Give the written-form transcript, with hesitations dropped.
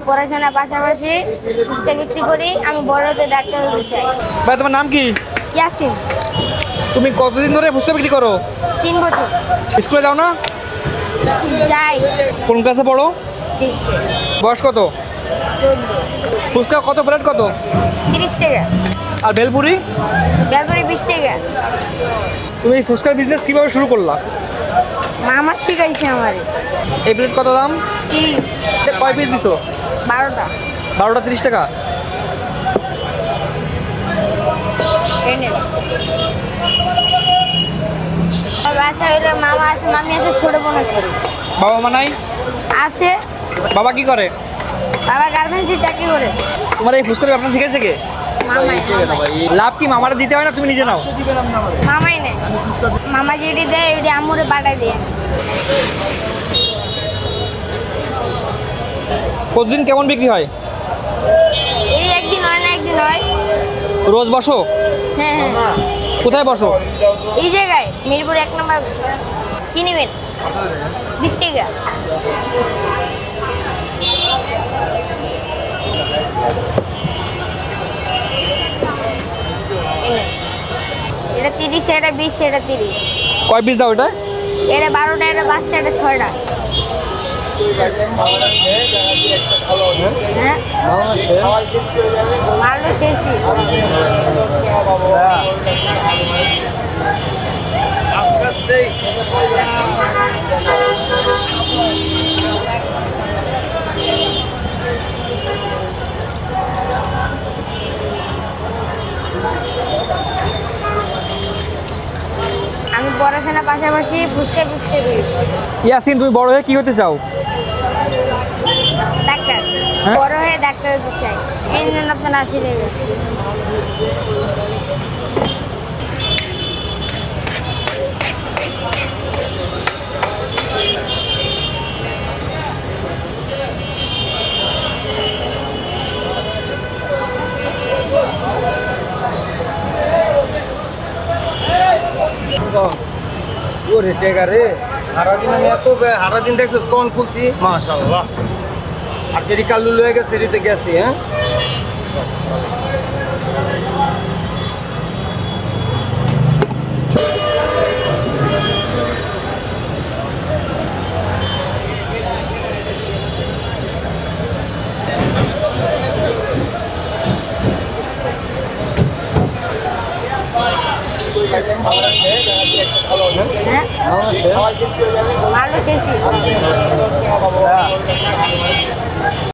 পড়াশোনার পাশাপাশি ফুচকা বিক্রি করি। আমি বড় হতে ডাক্তার হতে চাই। ভাই তোমার নাম কি? ইয়াসিন। তুমি কতদিন ধরে ফুচকা বিক্রি করো? 3 বছর। স্কুলে যাও না? যাই। কোন ক্লাসে পড়ো? 6 বয়স কত? 14। ফুচকা কত প্লেট কত? 30 টাকা। আর ভেলপুরি? বেলপুরি 20 টাকা। তুমি এই ফুচকার বিজনেস কিভাবে শুরু করলা? মামা শিখাইছে আমারে। এই প্লেট কত দাম? 30। কয় পিস দিছো? 12টা। 12টা 30 টাকা। এনে বাসা হইলো মামা আছে, মামি আছে, ছোট বোন আছে। বাবা মা নাই? আছে। বাবা কি করে? বাবা গার্মেন্টসে চাকরি করে। তোমার এই ফুচকার ব্যবসা শিখেছে কে? মামাই। লাভ কি মামারা দিতে হয় না, তুমি নিজে নাও? মামাই নেই। মামা যেটি দেয় ওইটি আমুরে পাঠাই দিয়ে। প্রতিদিন কেমন বিক্রি হয়? এই একদিন হয় না একদিন হয়। রোজ বসো? হ্যাঁ হ্যাঁ। কোথায় বসো? এই জায়গায় মিরপুর 1 নম্বর। কি নেবেন? 20 টাকা। এটা 30, এটা 20, এটা 30। কয় পিস দাও এটা? এটা 12টা, এটা 5টা, এটা 6টা। হ্যাঁ ভালো শেষই। আমি পড়াশোনার পাশাপাশি ফুচকা বিক্রি করি। ইয়াসিন, তুমি বড় হয়ে কি হতে চাও? ডাক্তার। হ্যাঁ? বড় হয়ে ডাক্তার হতে চাই। এই জন্য আপনার আশীর্বাদ। ওরে টেকা রে, সারাদিন আমি এত সারাদিন দেখছিস কখন খুলছি মাশাআল্লাহ। আর যেটি কাল্লু লয়ে গেছে সেটিতে গেছি। হ্যাঁ হ্যাঁ ভালো শেষই।